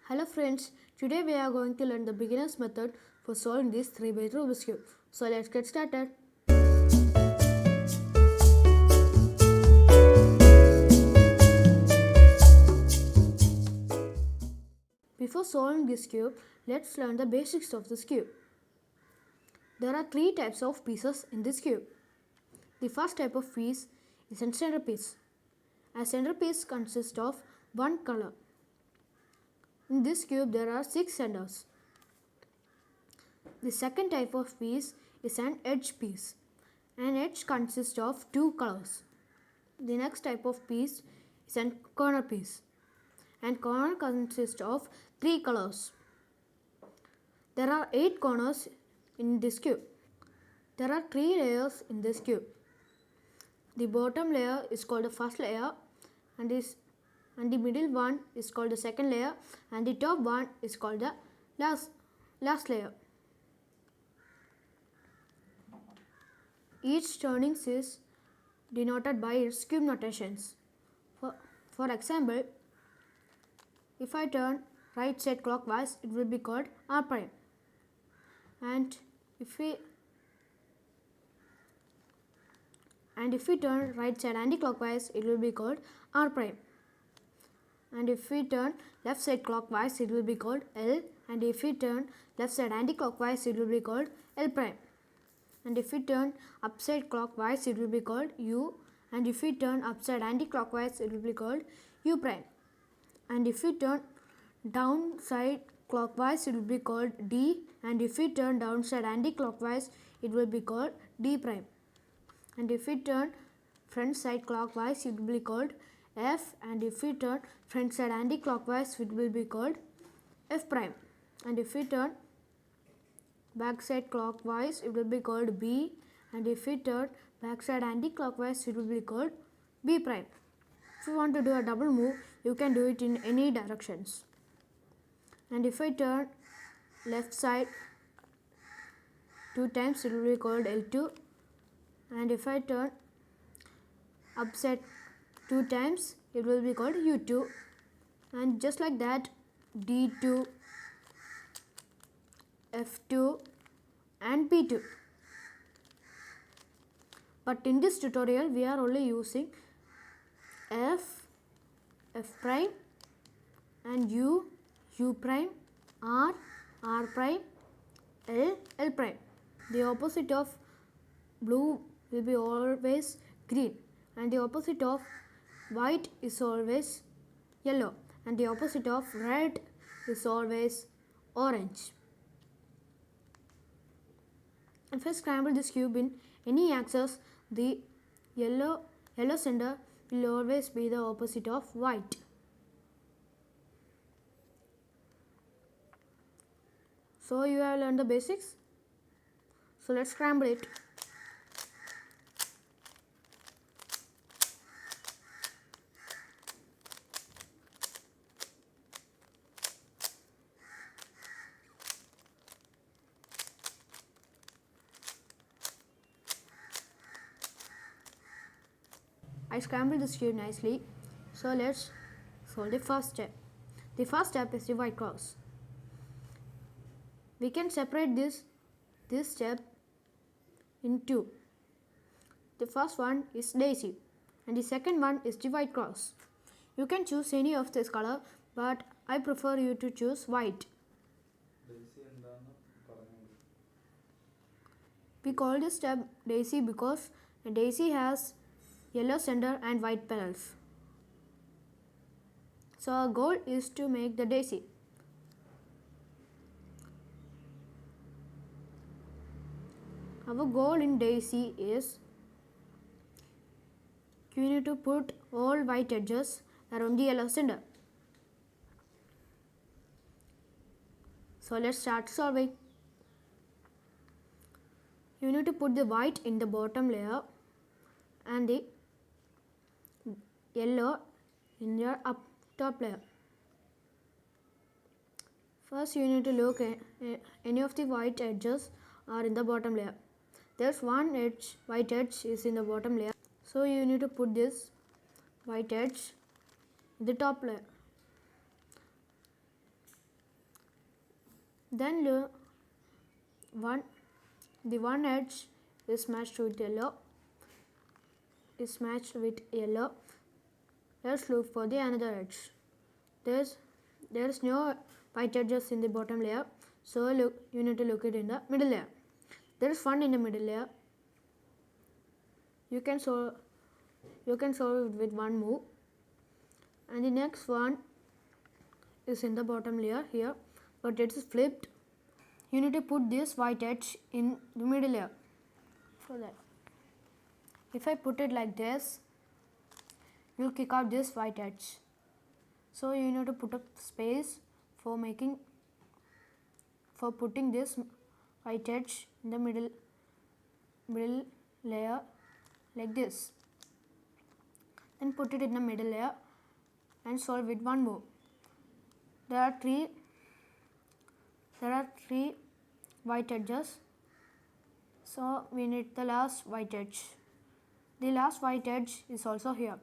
Hello friends, today we are going to learn the beginner's method for solving this 3-bit Rubik's Cube. So let's get started. Before solving this cube, let's learn the basics of this cube. There are 3 types of pieces in this cube. The first type of piece is a centerpiece. A centerpiece consists of one color. In this cube there are 6 centers. The second type of piece is an edge piece. An edge consists of 2 colors. The next type of piece is a corner piece. And corner consists of 3 colors. There are 8 corners in this cube. There are 3 layers in this cube. The bottom layer is called the first layer and the middle one is called the second layer and the top one is called the last layer. Each turning is denoted by its cube notations. For example, if I turn right side clockwise, it will be called R prime. And if we turn right side anti-clockwise, it will be called R prime. And if we turn left side clockwise, it will be called L. And if we turn left side anti-clockwise, it will be called L prime. And if we turn upside clockwise, it will be called U. And if we turn upside anti-clockwise, it will be called U prime. And if we turn downside clockwise, it will be called D. And if we turn downside anti-clockwise, it will be called D prime. And if we turn front side clockwise, it will be called F. And if we turn front side anti-clockwise, it will be called F prime. And if we turn back side clockwise, it will be called B. And if we turn back side anti-clockwise, it will be called B prime. If you want to do a double move, you can do it in any directions. And if I turn left side 2 times, it will be called L2. And if I turn upside 2 times, it will be called U2. And just like that, D2, F2 and P2. But in this tutorial, we are only using F, F prime and U, U prime, R, R prime, L, L prime. The opposite of blue will be always green, and the opposite of white is always yellow, and the opposite of red is always orange. If I scramble this cube in any axis, the yellow center will always be the opposite of white. So you have learned the basics. So let's scramble it. I scrambled this cube nicely. So let's solve the first step. The first step is the white cross. We can separate this step in 2. The first one is daisy and the second one is the white cross. You can choose any of this color, but I prefer you to choose white. We call this step daisy because a daisy has yellow center and white petals. So our goal is to make the daisy. Our goal in daisy is you need to put all white edges around the yellow center. So let's start solving. You need to put the white in the bottom layer and the yellow in your top layer. First you need to look at any of the white edges are in the bottom layer. There's one white edge is in the bottom layer. So you need to put this white edge in the top layer. Then the one edge is matched with yellow. Let's look for the another edge. There's no white edges in the bottom layer, so you need to look it in the middle layer. There is one in the middle layer. You can solve it with one move. And the next one is in the bottom layer here, but it is flipped. You need to put this white edge in the middle layer. For that, if I put it like this, you'll kick out this white edge. So you need to put a space for putting this white edge in the middle layer like this. Then put it in the middle layer and solve with one move. There are three white edges, so we need the last white edge. The last white edge is also here.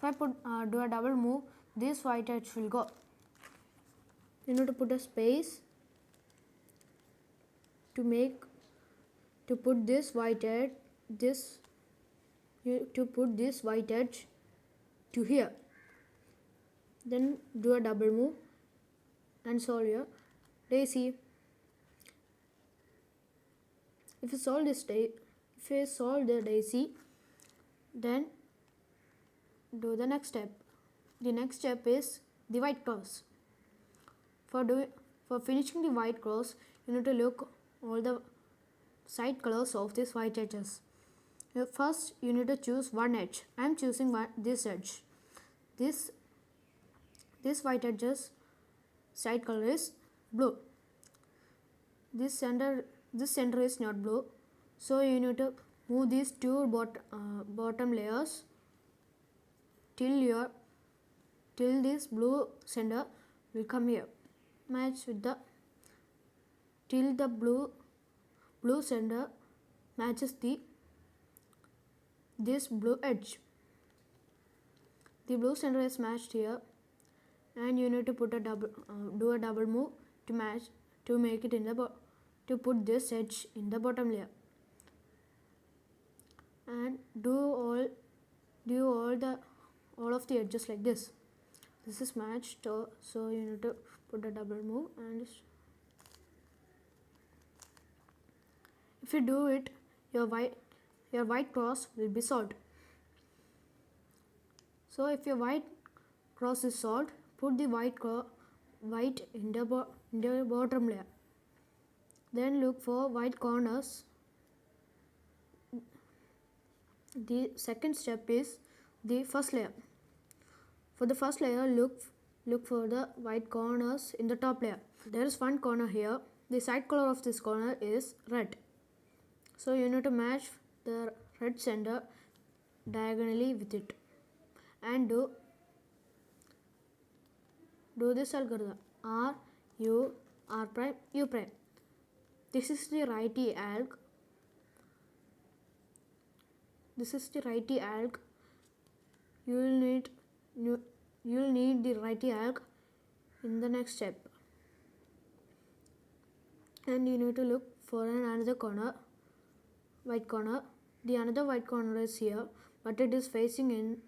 If I do a double move, this white edge will go. You need to put a space to put this white edge to here. Then do a double move and solve your daisy. If you solve the daisy, then do the next step. The next step is the white cross. For finishing the white cross, you need to look all the side colors of these white edges. First, you need to choose one edge. I am choosing this edge. This white edge's side color is blue. This center is not blue, so you need to move these two bottom layers till this blue center will come here. Match with till the blue center matches this blue edge. The blue center is matched here, and you need to put do a double move to make it to put this edge in the bottom layer, and do all of the edges like this. This is matched, so you need to put a double move, and if you do it, your white cross will be solved. So if your white cross is solved, put the white in the bottom layer. Then look for white corners. The second step is the first layer. For the first layer, look for the white corners in the top layer. There is one corner here. The side color of this corner is red. So you need to match the red center diagonally with it, and do this algorithm: R, U, R prime, U prime. This is the righty alg. You'll need the righty alg in the next step, and you need to look for another white corner. The another white corner is here, but it is facing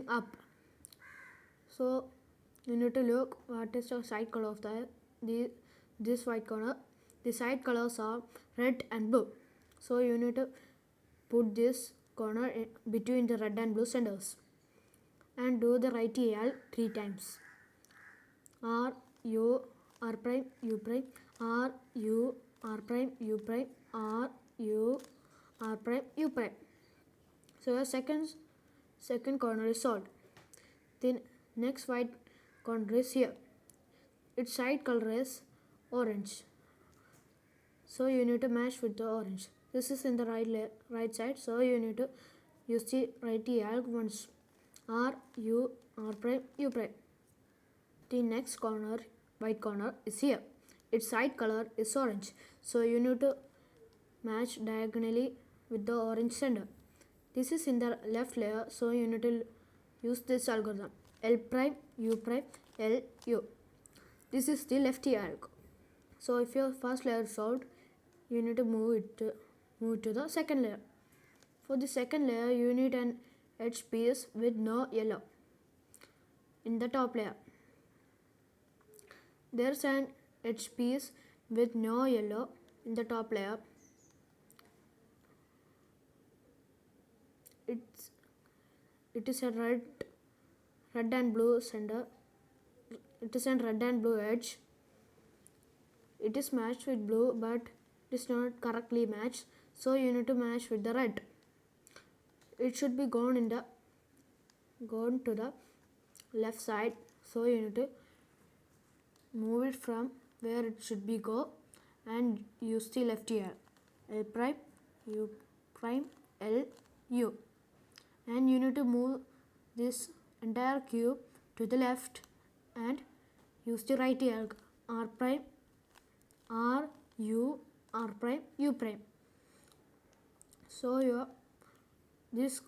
up. So you need to look what is the side color of this white corner. The side colors are red and blue. So you need to put this corner between the red and blue centers, and do the righty alg 3 times. R, U, R prime, U prime, R, U, R prime, U prime, R, U, R prime, U prime. So your second corner is solved. The next white corner is here. Its side color is orange, so you need to match with the orange. This is in the right side, so you need to use the righty alg once. R, U, R prime, U prime. The next white corner is here. Its side color is orange, so you need to match diagonally with the orange center. This is in the left layer, so you need to use this algorithm: L prime, U prime, L, U. This is the lefty alg. So if your first layer is solved, you need to move to the second layer. For the second layer, you need an edge piece with no yellow in the top layer. There's an edge piece with no yellow in the top layer. It is a red and blue center. It is a red and blue edge. It is matched with blue, but it is not correctly matched, so you need to match with the red. It should be gone to the left side, so you need to move it from where it should be go and use the left ear. L prime, U prime, L, U. And you need to move this entire cube to the left and use the right ear. R prime, R, U, R prime, U prime. So this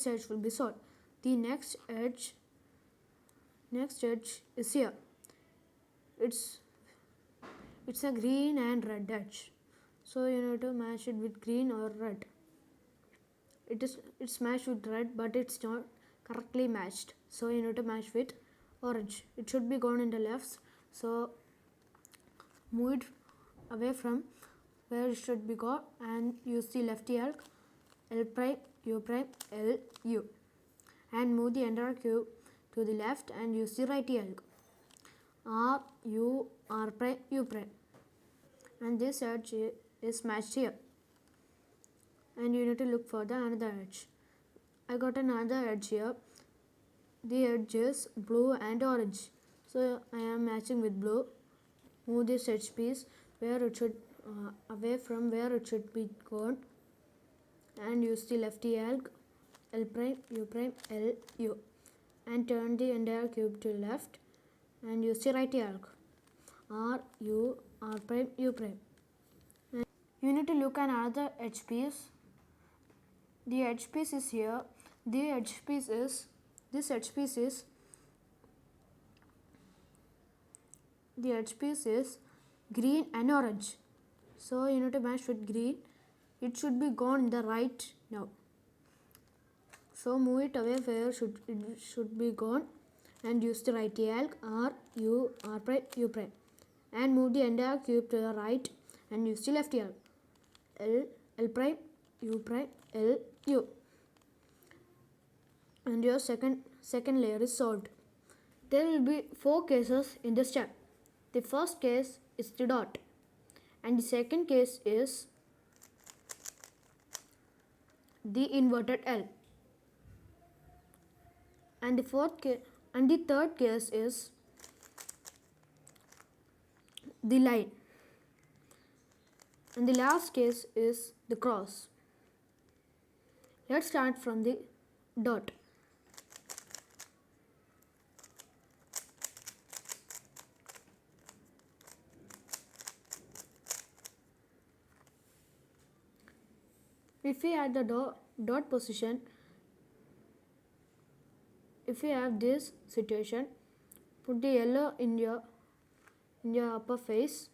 edge will be solved. The next edge is here. It's a green and red edge. So you need to match it with green or red. It's matched with red, but it's not correctly matched. So you need to match with orange. It should be gone in the left. So move it away from where it should be gone and use the lefty alg, L prime, U prime, L, U. And move the entire cube to the left and use the righty alg, R, U, R prime, U prime. And this edge is matched here. And you need to look for the another edge. I got another edge here. The edge is blue and orange. So I am matching with blue. Move this edge piece where it should away from where it should be gone and use the lefty alg, L prime, U prime, L, U. And turn the entire cube to left and use the righty alg, R, U, R prime, U prime. And you need to look at another edge piece. The edge piece is here. The edge piece is green and orange. So you need to match with green. It should be gone in the right now. So move it away where it should be gone and use the righty alg, R, U, R prime, U prime. And move the entire cube to the right and use the lefty alg, L prime, U prime, L, U. And your second layer is solved. There will be 4 cases in this step. The first case is the dot, and the second case is the inverted L, and the third case is the line, and the last case is the cross. Let's start from the dot. If we add the dot position, if we have this situation, put the yellow in your upper face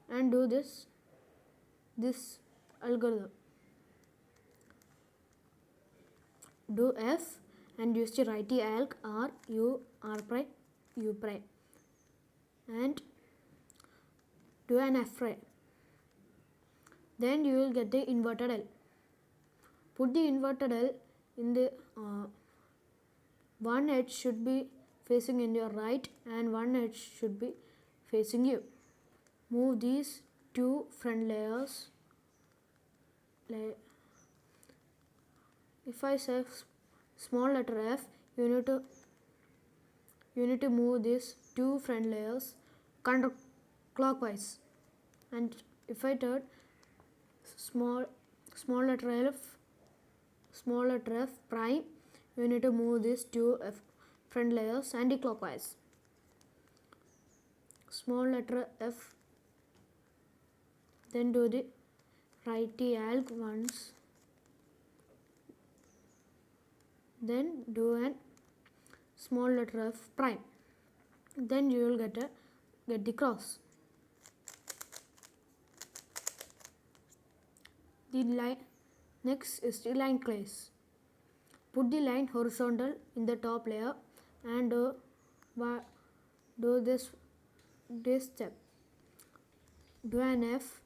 and do this algorithm. Do F and use the righty alg, R, U, R prime, U prime, and do an F prime. Then you will get the inverted L. Put the inverted L in the one edge should be facing in your right and one edge should be facing you. Move these 2 front layers. If I say small letter F, you need to move these 2 front layers counterclockwise. And if I turn small letter F prime, you need to move these 2 front layers anti-clockwise. Small letter F, then do the righty alg once, then do an small letter F prime. Then you will get the cross. The line next is the line trace. Put the line horizontal in the top layer and do this step. Do an F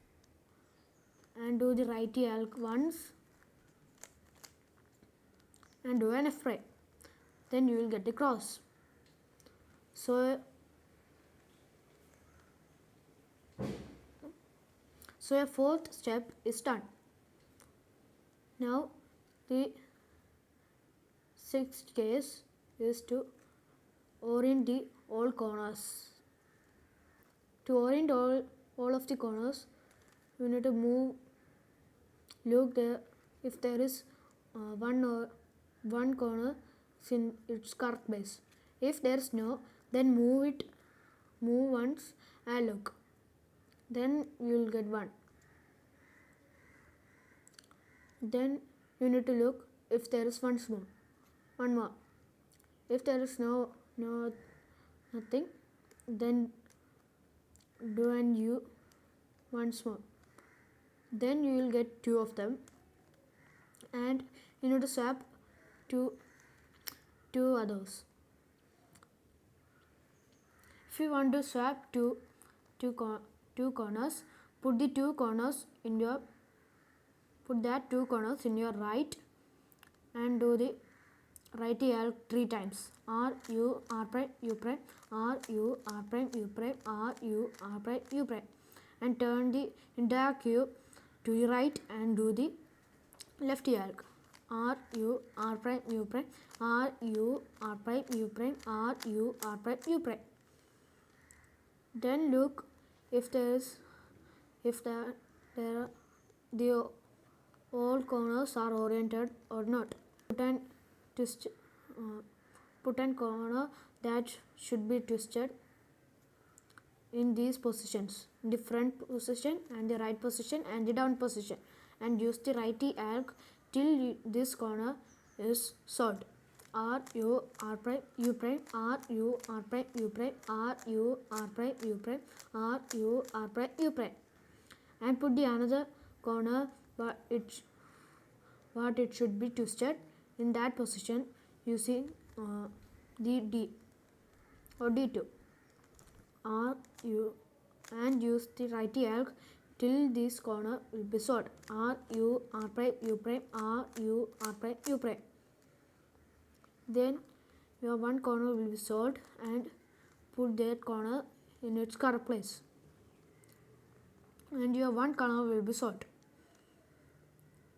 and do the right arc once and do an F prime. Then you will get the cross. So a fourth step is done. Now the sixth case is to orient all corners. To orient all of the corners, you need to look there if there is one corner in its correct place. If there is no, then move once and look. Then you will get one. Then you need to look if there is one more. If there is nothing, then do an U once more. Then you will get two of them, and you need to swap two others. If you want to swap two corners, put that two corners in your right and do the right arc 3 times. R U R prime U prime R U R prime U prime R U R prime U prime, and turn the entire cube to the right and do the left arc. R U R prime U prime R U R prime U prime R U R prime U prime. Then look if all corners are oriented or not. Put an corner that should be twisted in these positions, the front position and the right position and the down position, and use the right arc till this corner is solved. R U R prime U prime R U R prime U prime R U R prime U prime R U R prime U prime, and put the another corner but it should be twisted in that position using the D or D2 R U, and use the right arc till this corner will be solved. R U R prime U prime R U R prime U prime. Then your one corner will be solved, and put that corner in its correct place, and your one corner will be solved,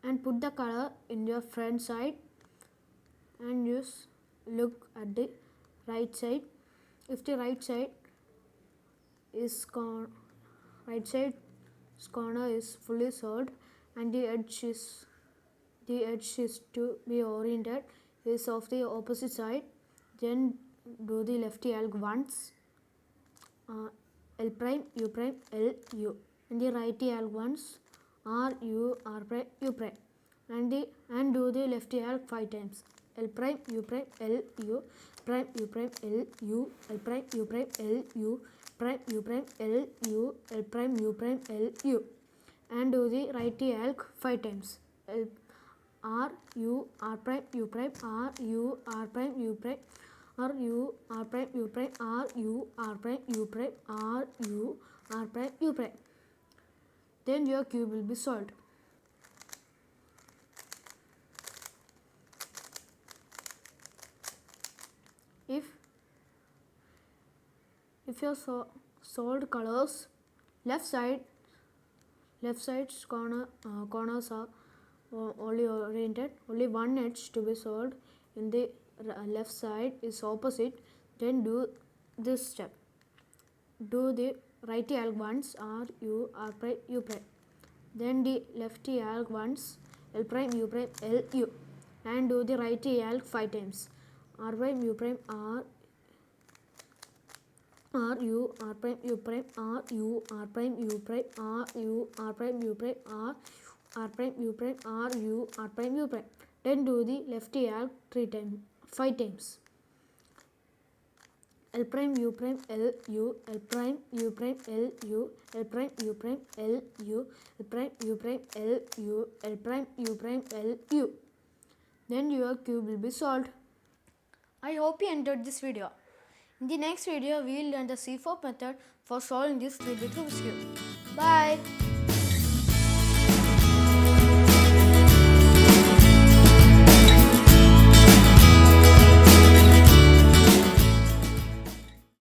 and put the color in your front side and look at the right side. If the right side corner is fully solved and the edge is to be oriented is of the opposite side, then do the left arc once, L prime U prime L U, and the right arc once, R U R prime U prime, and do the left arc 5 times. L prime U prime L U prime U prime L U L prime U prime L U prime U prime L U L prime U prime L U, and do the right arc 5 times. R U R prime U prime R U R prime U prime R U R prime U prime R U R prime U prime R U R prime U prime. Then your cube will be solved. If your solved colors left side's corners are only oriented, only one edge to be solved in the left side is opposite, then do this step. Do the right arc once, R U R prime U prime, then the left arc once, L prime U prime L U, and do the right arc 5 times. R prime U prime R U R prime U prime R U R prime U prime R U R prime U prime R R prime U prime R U R prime U prime. Then do the left arc 5 times. L prime U prime L U L prime U prime L U L prime U prime L U L prime U prime L U L prime U prime L U. Then your cube will be solved. I hope you enjoyed this video. In the next video, we will learn the C4 method for solving this 3-bit Rubik's cube. Bye.